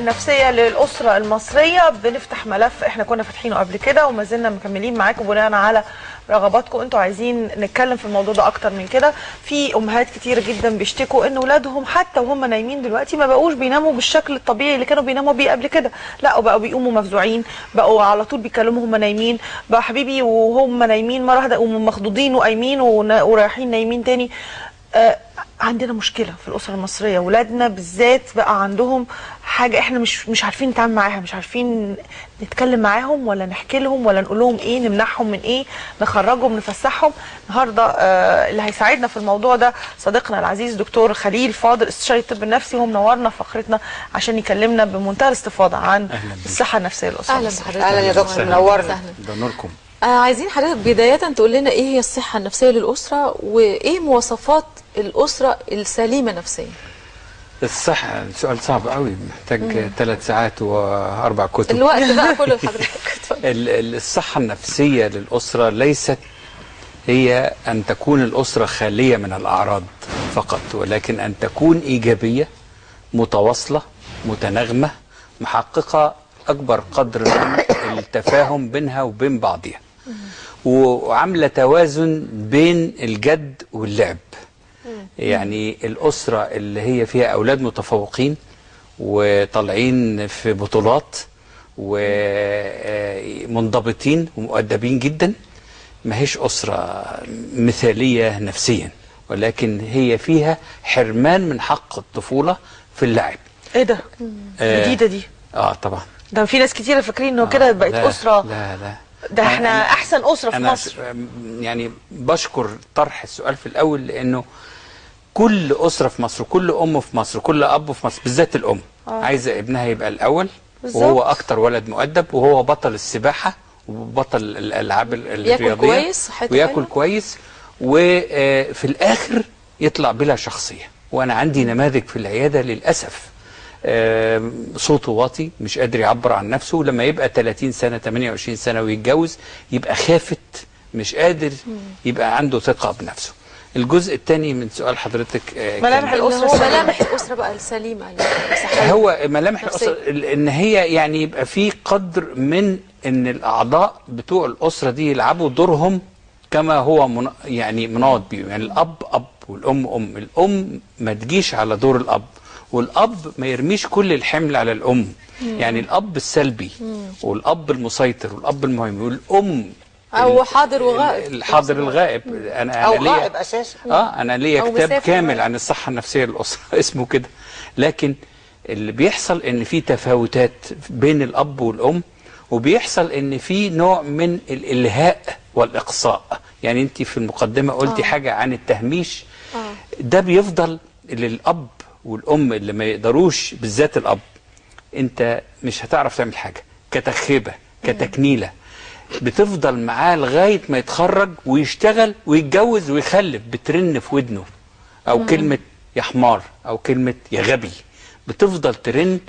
النفسية للأسرة المصرية. بنفتح ملف احنا كنا فاتحينه قبل كده وما زلنا مكملين معاكم بناء على رغباتكم. انتوا عايزين نتكلم في الموضوع ده اكتر من كده. في امهات كتير جدا بيشتكوا ان اولادهم حتى وهم نايمين دلوقتي ما بقوش بيناموا بالشكل الطبيعي اللي كانوا بيناموا بيه قبل كده، لا وبقوا بيقوموا مفزوعين، بقوا على طول بيكلموا هم نايمين، بقى حبيبي وهم نايمين مره واحده يقوموا مخضوضين وقايمين ورايحين نايمين تاني. عندنا مشكله في الاسره المصريه، ولادنا بالذات بقى عندهم حاجه احنا مش عارفين نتعامل معاها، مش عارفين نتكلم معاهم ولا نحكي لهم ولا نقول لهم ايه، نمنعهم من ايه، نخرجهم نفسحهم. النهارده اللي هيساعدنا في الموضوع ده صديقنا العزيز دكتور خليل فاضل، استشاري الطب النفسي، وهو منورنا في فقرتنا عشان يكلمنا بمنتهى الاستفاضه عن الصحه النفسيه للاسره. اهلا بحضرتك. اهلا يا دكتور، منورنا. ده نوركم. عايزين حضرتك بدايه تقول لنا ايه هي الصحه النفسيه للاسره، وايه مواصفات الاسره السليمه نفسيا؟ الصحة سؤال صعب قوي، محتاج 3 ساعات و4 كتب. الوقت بقى كله لحضرتك. الصحة النفسية للأسرة ليست هي أن تكون الأسرة خالية من الأعراض فقط، ولكن أن تكون إيجابية متواصلة متناغمة محققة أكبر قدر من التفاهم بينها وبين بعضها، وعاملة توازن بين الجد واللعب. يعني الأسرة اللي هي فيها أولاد متفوقين وطالعين في بطولات ومنضبطين ومؤدبين جدا ما هيش أسرة مثالية نفسيا، ولكن هي فيها حرمان من حق الطفولة في اللعب. ايه ده؟ جديدة دي. طبعا. ده في ناس كتير فاكرين انه كده بقت لا أسرة. لا ده احنا احسن أسرة في مصر. يعني بشكر طرح السؤال في الأول، لأنه كل أسرة في مصر، كل أم في مصر، كل أب في مصر، بالذات الأم عايزة ابنها يبقى الأول بالزبط. وهو أكتر ولد مؤدب، وهو بطل السباحة وبطل الألعاب الرياضية، ياكل كويس، وياكل كويس، وفي الآخر يطلع بلا شخصية. وأنا عندي نماذج في العيادة للأسف صوته واطي، مش قادر يعبر عن نفسه، لما يبقى 30 سنة 28 سنة ويتجوز يبقى خافت، مش قادر يبقى عنده ثقة بنفسه. الجزء الثاني من سؤال حضرتك ملامح الأسرة. هو ملامح الأسرة بقى السليمة. هو ملامح الأسرة إن هي يعني يبقى في قدر من إن الأعضاء بتوع الأسرة دي يلعبوا دورهم كما هو يعني مناط بيه. يعني الأب أب والأم أم، الأم ما تجيش على دور الأب، والأب ما يرميش كل الحمل على الأم. يعني الأب السلبي والأب المسيطر والأب المهم، والأم أو حاضر وغائب. الحاضر الغائب. أنا غائب أساسا. أنا ليا كتاب كامل عن الصحة النفسية للأسرة اسمه كده. لكن اللي بيحصل إن في تفاوتات بين الأب والأم، وبيحصل إن في نوع من الإلهاء والإقصاء. يعني أنت في المقدمة قلتي حاجة عن التهميش. ده بيفضل للأب والأم اللي ما يقدروش، بالذات الأب، أنت مش هتعرف تعمل حاجة، كتخيبة كتكنيلة، بتفضل معاه لغاية ما يتخرج ويشتغل ويتجوز ويخلف، بترن في ودنه أو كلمة يا حمار أو كلمة يا غبي، بتفضل ترن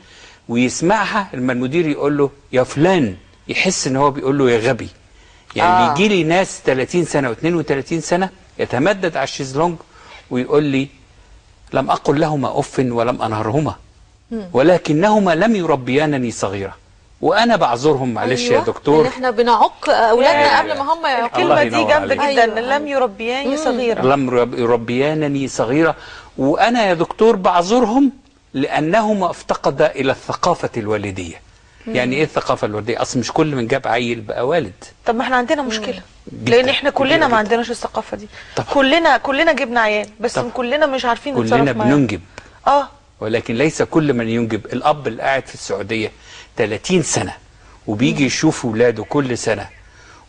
ويسمعها. لما المدير يقول له يا فلان يحس ان هو بيقول له يا غبي. يعني بيجي لي ناس 30 سنة و32 سنة يتمدد على الشيزلونج ويقول لي لم أقل لهما أف ولم أنهرهما، ولكنهما لم يربيانني صغيرة. وانا بعذرهم، معلش يا دكتور، ان احنا بنعق اولادنا قبل ما هم يعقوا. الكلمه دي جامده جدا. لم يربياني صغيره، لم يربيانني صغيره. وانا يا دكتور بعذرهم لانهما افتقدا الى الثقافه الوالديه. يعني ايه الثقافه الوالديه؟ اصل مش كل من جاب عيل بقى والد. طب ما احنا عندنا مشكله، لان احنا كلنا ما عندناش الثقافه دي. كلنا جبنا عيال، بس كلنا مش عارفين نتصرف معاهم. كلنا بننجب ولكن ليس كل من ينجب. الاب اللي قاعد في السعوديه 30 سنة وبيجي يشوف ولاده كل سنة،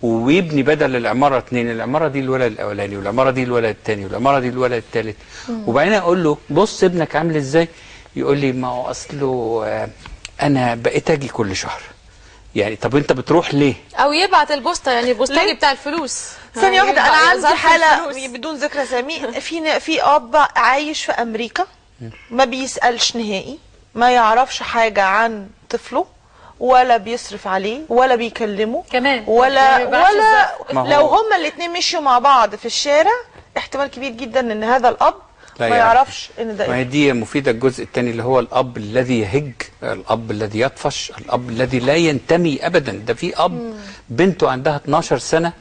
ويبني بدل العمارة 2، العمارة دي الولد الأولاني، والعمارة دي الولد الثاني، والعمارة دي الولد الثالث. وبعدين أقول له بص ابنك عامل إزاي؟ يقول لي ما هو أصله أنا بقيت أجي كل شهر. يعني طب أنت بتروح ليه؟ أو يبعت البوسطة، يعني البوسطجي بتاع الفلوس. ثانية واحدة، أنا عندي حالة بدون ذكر أسامي، في أب عايش في أمريكا ما بيسألش نهائي، ما يعرفش حاجة عن طفله، ولا بيصرف عليه، ولا بيكلمه كمان، ولا لو هما الاثنين مشوا مع بعض في الشارع احتمال كبير جدا ان هذا الاب لا ما يعرفش ان ده ما هي دي مفيدة. الجزء الثاني اللي هو الأب الذي يهج، الأب الذي يطفش، الأب الذي لا ينتمي أبدا. ده في أب بنته عندها 12 سنة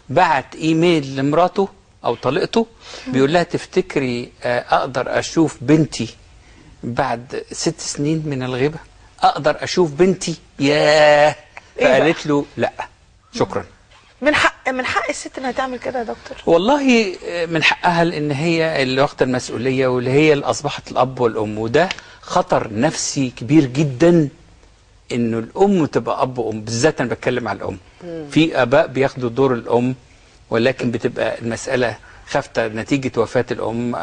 بعت إيميل لمراته أو طليقته بيقول لها تفتكري أقدر أشوف بنتي بعد 6 سنين من الغيبة؟ أقدر أشوف بنتي؟ ياه. فقالت له لا شكرا. من حق الست انها تعمل كده يا دكتور؟ والله من حقها، لان هي اللي واخده المسؤوليه واللي هي اللي اصبحت الاب والام، وده خطر نفسي كبير جدا انه الام تبقى اب وام. بالذات انا بتكلم على الام. في اباء بياخدوا دور الام ولكن بتبقى المساله خافته نتيجه وفاه الام،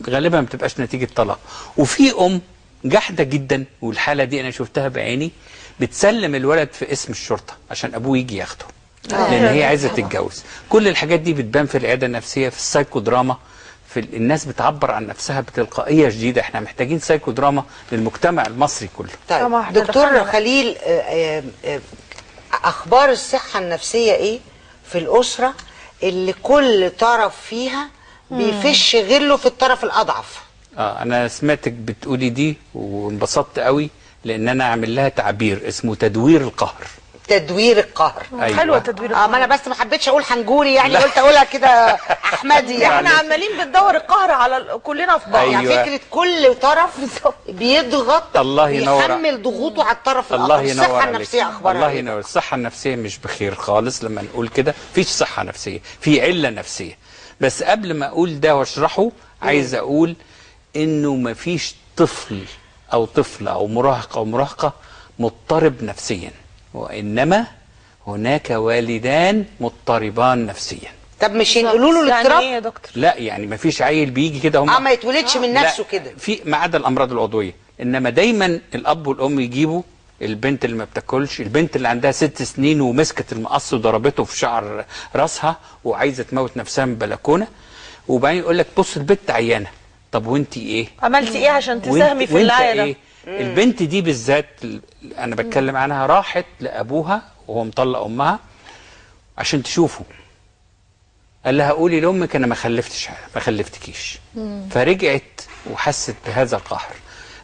غالبا ما بتبقاش نتيجه طلاق. وفي ام جحده جدا، والحاله دي انا شفتها بعيني، بتسلم الولد في اسم الشرطه عشان ابوه يجي ياخده لان هي عايزه تتجوز. كل الحاجات دي بتبان في العياده النفسيه، في السايكو دراما، في الناس بتعبر عن نفسها بتلقائيه شديده. احنا محتاجين سايكو دراما للمجتمع المصري كله. طيب دكتور خليل، اخبار الصحه النفسيه ايه في الاسره اللي كل طرف فيها بيفش غله في الطرف الاضعف؟ انا سمعتك بتقولي دي وانبسطت قوي، لان انا عامل لها تعبير اسمه تدوير القهر. تدوير القهر. أيوة. حلوه تدوير القهر. ما انا بس ما حبيتش اقول حنجوري، يعني قلت اقولها كده احمدي. يعني احنا عمالين بندور القهر على كلنا في بعض. أيوة. يعني فكره كل طرف بيضغط، الله ينور، بيحمل ضغوطه على الطرف الله الاخر. ينور الصحه عليك. النفسيه اخبارها الله إيه؟ ينور. الصحه النفسيه مش بخير خالص. لما نقول كده مفيش صحه نفسيه، في عله نفسيه. بس قبل ما اقول ده واشرحه عايز اقول انه مفيش طفل او طفله او مراهق او مراهقه مضطرب نفسيا، وانما هناك والدان مضطربان نفسيا. طب مش ينقلوا له الاضطراب؟ يعني ايه يا دكتور؟ لا يعني مفيش عيل بيجي كده هم ما يتولدش من نفسه كده. في ما عدا الامراض العضويه، انما دايما الاب والام يجيبوا البنت اللي ما بتاكلش، البنت اللي عندها 6 سنين ومسكت المقص وضربته في شعر راسها وعايزه تموت نفسها من البلكونه، وبعدين يقول لك بص البنت عيانه. طب وانت ايه؟ عملتي ايه عشان تساهمي في الوعي ده؟ إيه؟ البنت دي بالذات انا بتكلم عنها راحت لابوها وهو مطلق امها عشان تشوفه. قال لها قولي لامك انا ما خلفتكيش. فرجعت وحست بهذا القهر.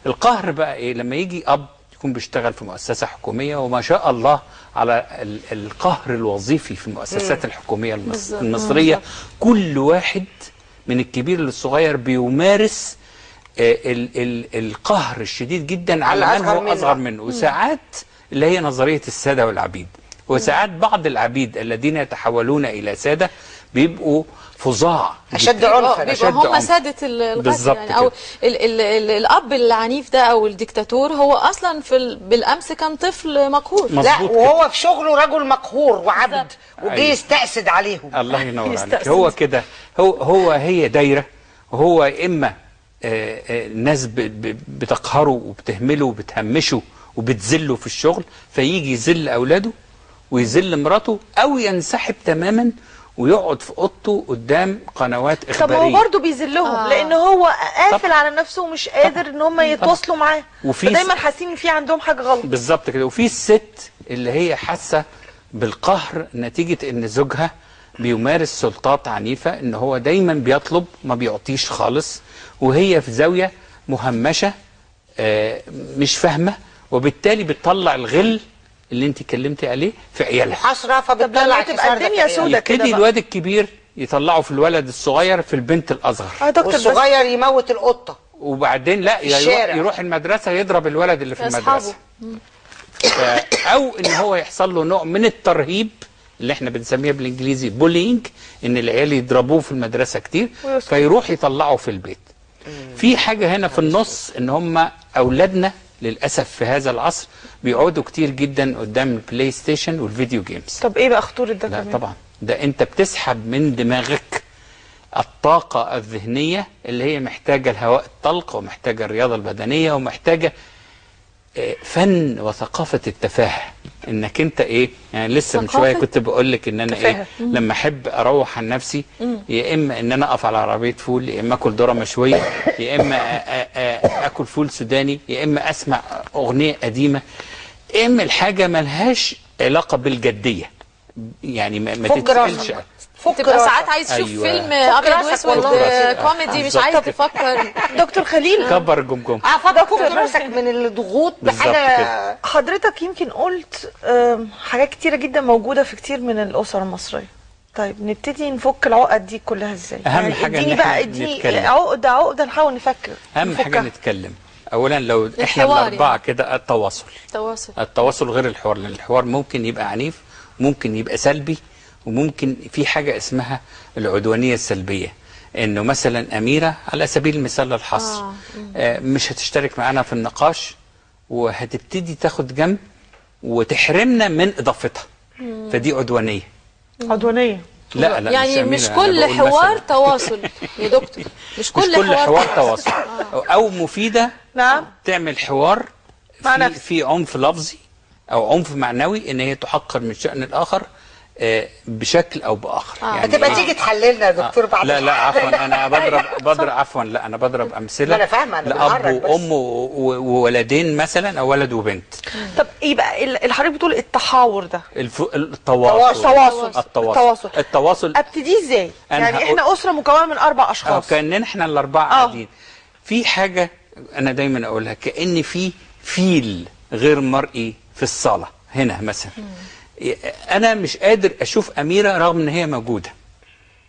القهر بقى ايه؟ لما يجي اب يكون بيشتغل في مؤسسه حكوميه، وما شاء الله على القهر الوظيفي في المؤسسات الحكوميه المصريه، كل واحد من الكبير للصغير بيمارس القهر الشديد جدا على من هو اصغر منه. وساعات اللي هي نظريه الساده والعبيد، وساعات بعض العبيد الذين يتحولون الى ساده بيبقوا فظاع اشد عنفا، بيبقوا هم ساده القتل يعني. او الاب العنيف ده او الدكتاتور هو اصلا بالامس كان طفل مقهور. لا وهو في شغله رجل مقهور وعبد وجي يستأسد عليهم. الله ينور عليك. هو كده، هي دايره. هو اما ناس بتقهره وبتهمله وبتهمشه وبتذله في الشغل، فيجي يذل اولاده ويذل مراته، او ينسحب تماما ويقعد في اوضته قدام قنوات اخباريه. طب هو برضه بيذلهم لان هو قافل على نفسه ومش قادر ان هم يتواصلوا معاه، فدايما حاسين ان في عندهم حاجه غلط. بالظبط كده. وفي الست اللي هي حاسه بالقهر نتيجه ان زوجها بيمارس سلطات عنيفه، ان هو دايما بيطلب ما بيعطيش خالص، وهي في زاويه مهمشه مش فاهمه، وبالتالي بتطلع الغل اللي انت اتكلمتي عليه في عيالها. حسره، فبتطلع تبقى الدنيا سودة كده. يبتدي الواد الكبير يطلعه في الولد الصغير في البنت الاصغر، والصغير يموت القطه، وبعدين لا يروح المدرسه يضرب الولد اللي في المدرسه. او ان هو يحصل له نوع من الترهيب اللي احنا بنسميها بالانجليزي بولينج، ان العيال يضربوه في المدرسه كتير فيروح يطلعه في البيت. في حاجه هنا في النص، ان هم اولادنا للاسف في هذا العصر بيقعدوا كتير جدا قدام البلاي ستيشن والفيديو جيمز. طب ايه بقى خطوره ده؟ لا طبعا، ده انت بتسحب من دماغك الطاقه الذهنيه اللي هي محتاجه الهواء الطلق، ومحتاجه الرياضه البدنيه، ومحتاجه فن وثقافه التفاهه. انك انت ايه يعني، لسه من شويه كنت بقول لك ان انا ايه لما احب اروح عن نفسي، يا اما ان انا اقف على عربيه فول، يا اما اكل ذره مشويه، يا اما اكل فول سوداني، يا اما اسمع اغنيه قديمه. اعمل حاجه ملهاش علاقه بالجديه، يعني ما فك تتقلش. راسك. فك تبقى راسك. ساعات عايز تشوف أيوة. فيلم فك ابيض راسك واسود والله. كوميدي، مش عايز تفكر. دكتور خليل، كبر الجمجمه. فك راسك من الضغوط بالظبط بحاجه. كده. حضرتك يمكن قلت حاجات كتيرة جدا موجودة في كتير من الأسر المصرية. طيب نبتدي نفك العقد دي كلها ازاي؟ أهم حاجة إن اديني إحنا بقى اديني نتكلم. عقدة نحاول نفكر اهم حاجه نفكها. نتكلم. اولا لو احنا الحوار الاربعه يعني. كده التواصل. التواصل غير الحوار، لان الحوار ممكن يبقى عنيف، ممكن يبقى سلبي، وممكن في حاجه اسمها العدوانيه السلبيه، انه مثلا اميره على سبيل المثال للحصر مش هتشترك معانا في النقاش، وهتبتدي تاخد جنب وتحرمنا من اضافتها، فدي عدوانيه. عدوانية. لا لا يعني مش مش أميرة، كل أنا بقول حوار مثلاً. تواصل يا دكتور، مش مش كل حوار تواصل او مفيده. نعم. تعمل حوار مع في, نفسك. في عنف لفظي او عنف معنوي، ان هي تحقر من شأن الاخر بشكل او باخر. هتبقى تيجي تحللنا يا دكتور بعد لا لا عفوا، انا بضرب عفوا، لا انا بضرب امثله. ما أنا فاهمة، أنا لاب بنعرج بس. وام وولدين مثلا، او ولد وبنت. طب يبقى اللي حضرتك بتقول التحاور ده التواصل التواصل ابتدي ازاي؟ أنا يعني هقول- احنا أسرة مكونة من 4 أشخاص. كأننا احنا الاربعه قاعدين في حاجه. انا دايما اقولها كأن في فيل غير مرئي في الصاله هنا مثلا. انا مش قادر اشوف اميره رغم ان هي موجوده،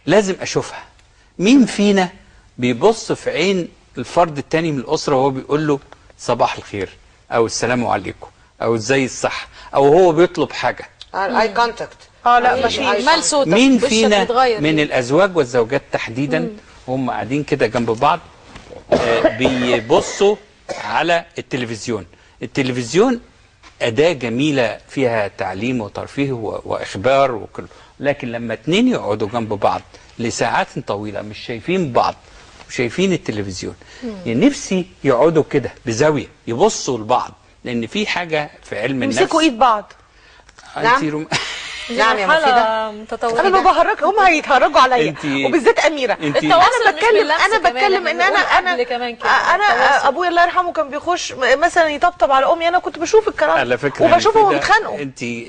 لازم اشوفها. مين فينا بيبص في عين الفرد التاني من الاسره وهو بيقول له صباح الخير او السلام عليكم او ازاي الصح، او هو بيطلب حاجه؟ اي كونتاكت. لا مفيش. مال صوتك، مين وشك فينا بيتغير. من الازواج والزوجات تحديدا وهم قاعدين كده جنب بعض بيبصوا على التلفزيون؟ التلفزيون أداة جميلة فيها تعليم وترفيه وإخبار وكل، لكن لما اتنين يقعدوا جنب بعض لساعات طويلة مش شايفين بعض وشايفين التلفزيون، يعني نفسي يقعدوا كده بزاوية يبصوا لبعض، لأن في حاجة في علم النفس. يمسكوا ايد بعض. نعم. نعم يا مفيدة. مرحلة متطورة. انا ما بهرج، هم هيتهرجوا عليا وبالذات اميره. التواصل انا مش بتكلم باللمس انا كمان، بتكلم احنا ان انا بنقول قبل كمان كده. انا التواصل. ابويا الله يرحمه كان بيخش مثلا يطبطب على امي، انا كنت بشوف الكلام على فكرة وبشوفهم مفيدة، بيتخانقوا.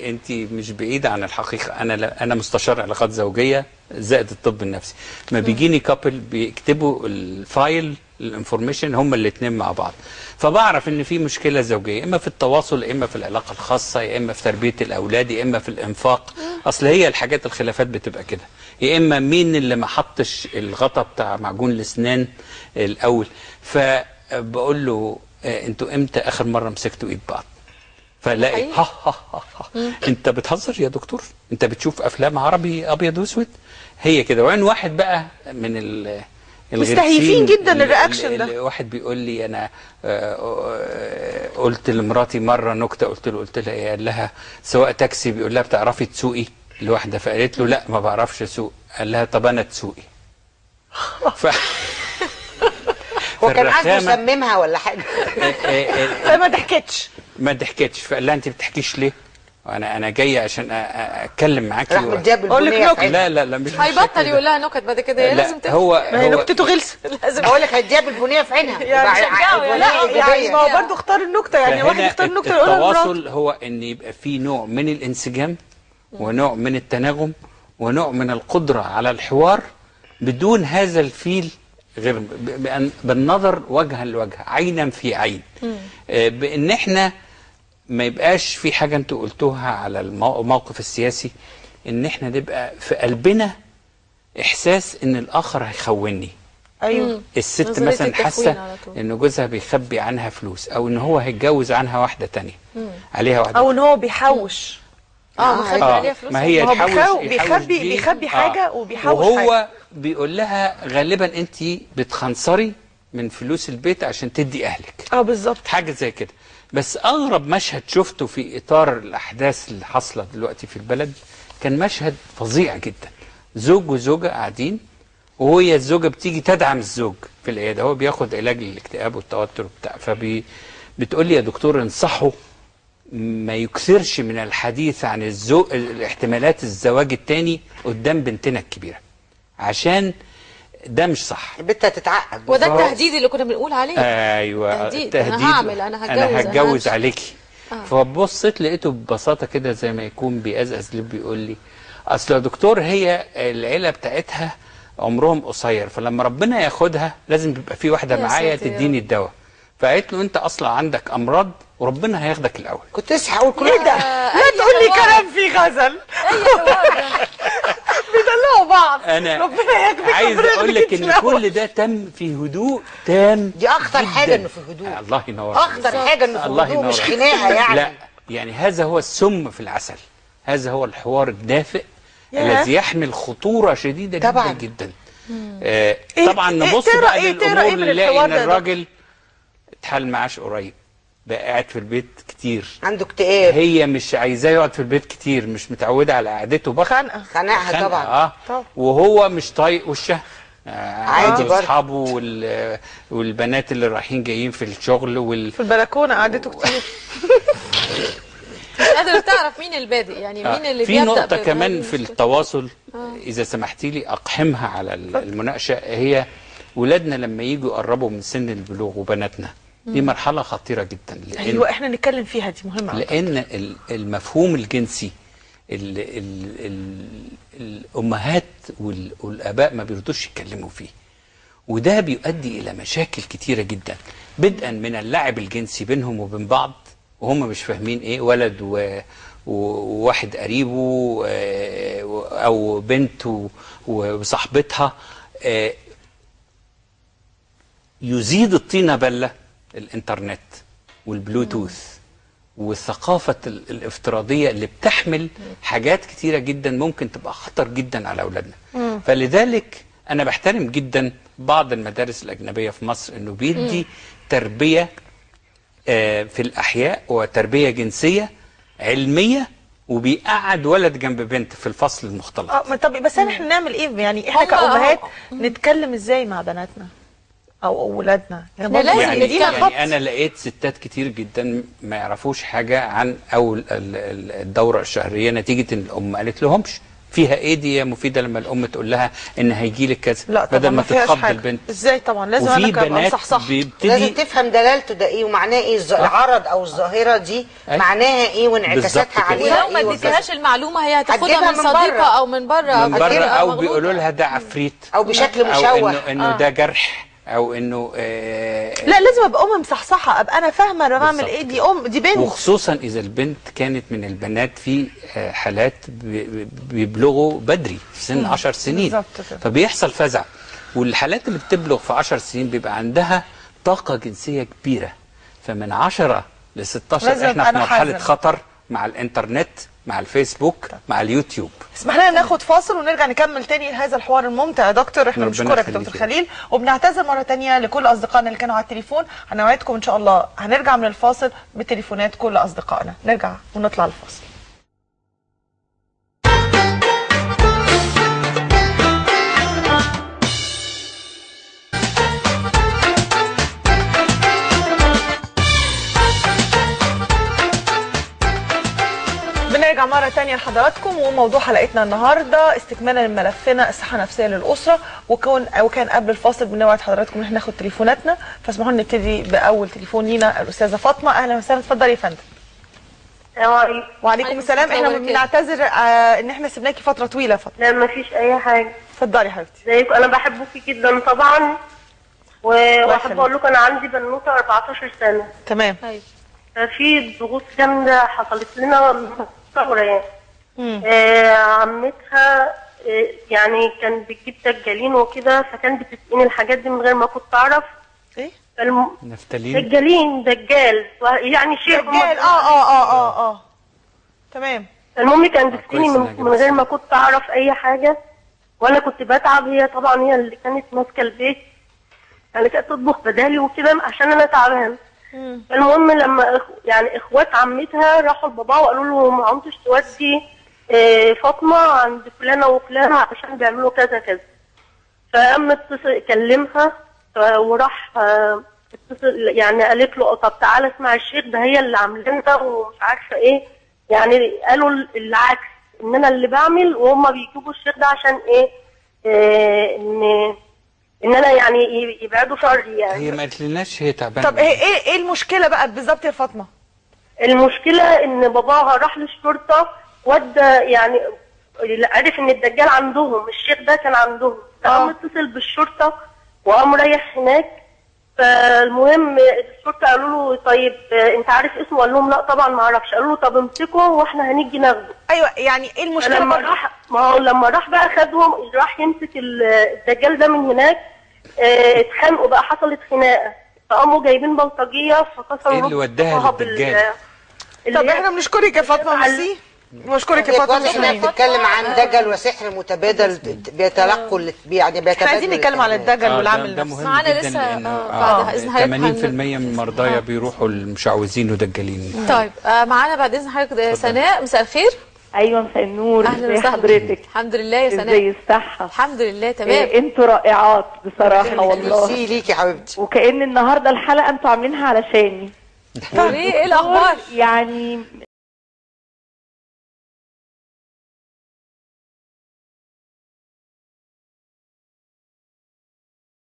انت مش بعيدة عن الحقيقة. انا مستشار علاقات زوجية زائد الطب النفسي. ما بيجيني كابل بيكتبوا الفايل الانفورميشن هم الاثنين مع بعض، فبعرف ان في مشكلة زوجية، اما في التواصل، اما في العلاقة الخاصة، يا اما في تربية الاولاد، يا اما في الانفاق. اصل هي الحاجات الخلافات بتبقى كده، يا اما مين اللي ما حطش الغطا بتاع معجون الاسنان الاول. فبقول له انتوا امتى اخر مرة مسكتوا ايد بعض؟ فلاقي ها ها ها ها. انت بتهزر يا دكتور؟ انت بتشوف افلام عربي ابيض واسود؟ هي كده. وعين واحد بقى من مستهيفين جدا الرياكشن ده. واحد بيقول لي انا قلت لمراتي مره نكته، قلت لها ايه؟ قال لها سواق تاكسي بيقول لها بتعرفي تسوقي؟ الواحده فقالت له لا ما بعرفش اسوق. قال لها طب انا تسوقي. هو كان قصده يسممها ولا حاجه؟ فما ضحكتش. ما ضحكتش. فقال لها انت بتحكيش ليه؟ انا جاي عشان اتكلم معاكي. راح مديها أقول لك بالبنيه. لا مش هيبطل يقول لها نكت بعد كده، هي لازم تفهم. هو ما هي نكتته غلسه. لازم بقول لك هديها بالبنيه في عينها. يعني شجعوا يا لا يعني ما هو برضه اختار النكته، يعني واحد فهنا يختار النكته يقولها لمراته. التواصل هو ان يبقى في نوع من الانسجام ونوع من التناغم ونوع من القدرة على الحوار بدون هذا الفيل، غير بالنظر وجها لوجه، عينا في عين. بان احنا ما يبقاش في حاجة انتوا قلتوها على الموقف السياسي، ان احنا نبقى في قلبنا احساس ان الاخر هيخوني. ايوه. الست نظرية مثلا التخوين حاسه على طول. ان جوزها بيخبي عنها فلوس، او ان هو هيتجوز عنها واحده تانية عليها واحده. او ان هو بيحوش. مخبي عليها فلوس. ما هي ما هو تحوش بيخبي حاجه وبيحوش وهو حاجه. بيقول لها غالبا انت بتخنصري من فلوس البيت عشان تدي اهلك. بالظبط. حاجه زي كده. بس اغرب مشهد شفته في اطار الاحداث اللي حاصله دلوقتي في البلد كان مشهد فظيع جدا. زوج وزوجه قاعدين، وهي الزوجه بتيجي تدعم الزوج في العياده، هو بياخد علاج للاكتئاب والتوتر وبتاع، بتقول لي يا دكتور انصحه ما يكثرش من الحديث عن احتمالات الزواج الثاني قدام بنتنا الكبيره، عشان ده مش صح. البنت هتتعقد. وده التهديد اللي كنا بنقول عليه. ايوه تهديد. انا هعمل، انا هتجوز انا هتجوز عليكي. فبصيت لقيته ببساطه كده زي ما يكون بيقزقز لي بيقول لي اصل يا دكتور هي العيله بتاعتها عمرهم قصير، فلما ربنا ياخدها لازم بيبقى في واحده يا معايا ساتر يا تديني الدواء. فقالت له انت اصلا عندك امراض وربنا هياخدك الاول. كنت لسه هقول كل ايه ده؟ لا تقول لي كلام فيه غزل. بيدلعوا بعض. انا ربنا ياخدك عايز ربنا اقول لك ياخدك ان كل ده تم في هدوء تام. دي اخطر جداً. حاجه انه في هدوء. الله ينور. اخطر حاجه انه في الله هدوء، ينور. مش خناقه يعني. لا يعني هذا هو السم في العسل، هذا هو الحوار الدافئ ياه. الذي يحمل خطوره شديده طبعاً. جدا جدا. إيه طبعا نبص تقرأ بقى إيه للامور من نلاقي الحوار ان ده يا الراجل اتحال معاش قريب، بقى قاعد في البيت كتير، عنده اكتئاب. هي مش عايزاه يقعد في البيت كتير، مش متعوده على قعدته بقى خنقه. خناقها طبعا. طبعا. وهو مش طايق وشها. عادي عنده برضه. اصحابه والبنات اللي رايحين جايين في الشغل في البلكونه قعدته كتير. مش قادر تعرف مين البادئ، يعني مين اللي في بيبدأ نقطة بهذه كمان في المشكلة. التواصل إذا سمحتي لي أقحمها على المناقشة، هي ولادنا لما يجوا يقربوا من سن البلوغ وبناتنا، دي مرحلة خطيرة جدا. ايوه احنا نتكلم فيها، دي مهمه. لأن المفهوم الجنسي ال ال ال الأمهات والآباء ما بيرضوش يتكلموا فيه، وده بيؤدي إلى مشاكل كتيرة جدا، بدءا من اللعب الجنسي بينهم وبين بعض وهم مش فاهمين إيه، ولد وواحد قريبه أو بنت وصاحبتها، يزيد الطينة بلة الإنترنت والبلوتوث والثقافة الافتراضية اللي بتحمل حاجات كتيرة جدا ممكن تبقى خطر جدا على أولادنا. فلذلك أنا بحترم جدا بعض المدارس الأجنبية في مصر إنه بيدي تربية في الأحياء وتربية جنسية علمية، وبيقعد ولد جنب بنت في الفصل المختلط. طب بس احنا نعمل ايه يعني؟ احنا كأمهات نتكلم ازاي مع بناتنا او اولادنا؟ إحنا لازم يعني انا لقيت ستات كتير جدا ما يعرفوش حاجه عن اول الدوره الشهريه، نتيجه ان الام قالت لهمش فيها ايه دي يا مفيده لما الام تقول لها ان هيجي لك كذا، لا طبعا بدل ما فيهاش تتخض حاجة. البنت. ازاي؟ طبعا لازم وفي انا كمان بنات صح لازم تفهم دلالته ده ايه ومعناه ايه، العرض او الظاهره دي معناها ايه وانعكاساتها عليها ولو ايه. ما اديتهاش المعلومه هي هتاخدها هتجيبها من من صديقه بره. او من بره من بره، او مغلوطة. بيقولوا لها ده عفريت او بشكل مشوه، او انه ده جرح، او انه لا لازم ابقى ام مصحصحه، ابقى انا فاهمه انا بعمل بالظبط ايه. دي ام، دي بنت. وخصوصا اذا البنت كانت من البنات في حالات بيبلغوا بدري في سن 10 سنين، بالظبط كده. فبيحصل فزع. والحالات اللي بتبلغ في 10 سنين بيبقى عندها طاقه جنسيه كبيره، فمن 10 ل 16 لازم احنا في أنا مرحله حذر. خطر مع الانترنت، مع الفيسبوك، مع اليوتيوب. اسمح لنا ناخد فاصل ونرجع نكمل تاني هذا الحوار الممتع يا دكتور. احنا ربنا بنشكرك يا يخليك دكتور يا خليل، وبنعتذر مره تانية لكل اصدقائنا اللي كانوا على التليفون. هنوعدكم ان شاء الله هنرجع من الفاصل بتليفونات كل اصدقائنا. نرجع ونطلع الفاصل. بنرجع مرة تانية لحضراتكم، وموضوع حلقتنا النهاردة استكمالا لملفنا الصحة النفسية للأسرة. وكان قبل الفاصل بنوعد حضراتكم ان احنا ناخد تليفوناتنا، فاسمحوا لنا نبتدي بأول تليفون لينا الأستاذة فاطمة. أهلا وسهلا، اتفضلي يا فندم. السلام عليكم. وعليكم السلام. احنا بنعتذر ان احنا سبناكي فترة طويلة. فاطمة لا مفيش أي حاجة. اتفضلي يا حبيبتي. ازيكم؟ أنا بحبكي جدا طبعا، وأحب أقول لكم أنا عندي بنوتة 14 سنة. تمام. ففي ضغوط جامدة حصلت لنا من ثورة يعني. عمتها يعني كان بتجيب دجالين وكده، فكان بتسقيني الحاجات دي من غير ما كنت أعرف. ايه؟ نفتالين. دجال يعني شيء دجال. تمام. المهم كان بتسقيني من غير ما كنت أعرف أي حاجة، وأنا كنت بتعب. هي طبعا هي اللي كانت ماسكة البيت، يعني كانت تطبخ بدالي وكده عشان أنا تعبان. المهم لما يعني اخوات عمتها راحوا لبابا وقالوا له ما عمتش تودي فاطمه عند فلانه وفلانه عشان بيعملوا كذا كذا. فقام اتصل كلمها وراح اتصل، يعني قالت له طب تعالى اسمع الشيخ ده، هي اللي عاملينها ومش عارفه ايه. يعني قالوا العكس، ان انا اللي بعمل وهم بيجيبوا الشيخ ده عشان ايه، ان انا يعني يبعدوا شري يعني. هي ما قالتلناش هي تعبانه. طب ايه المشكله بقى بالظبط يا فاطمه؟ المشكله ان باباها راح للشرطه ودى يعني عرف ان الدجال عندهم، الشيخ ده كان عندهم، فقام اتصل بالشرطه وقام رايح هناك. فالمهم الشرطه قالوا له طيب انت عارف اسمه؟ قال لهم لا طبعا ما اعرفش. قالوا له طب امسكه واحنا هنيجي ناخده. ايوه يعني ايه المشكله؟ لما راح بقى خدهم، راح يمسك الدجال ده من هناك، اتخانقوا بقى، حصلت خناقه، فقاموا جايبين بلطجيه فكسروا. ايه اللي وداها للدجال؟ طب احنا بنشكرك يا فاطمه، ميرسي. بنشكرك يا فاطمه. احنا بنتكلم عن دجل وسحر متبادل بيتلقوا يعني بيتبادلوا. احنا عايزين نتكلم على الدجل والعمل ده مهم معانا جدا، لسه لانه بعد اذن حضرتك 80% من المرضى بيروحوا المشعوذين ودجالين. طيب معانا بعد اذن حضرتك سناء، مساء الخير. ايوه مساء النور. اهلا وسهلا حضرتك. الحمد لله يا سناء. ازاي الصحه؟ الحمد لله تمام. انتوا رائعات بصراحه والله. ميرسي ليكي يا حبيبتي. وكأن النهارده الحلقه انتوا عاملينها علشاني. ايه الاخبار؟ يعني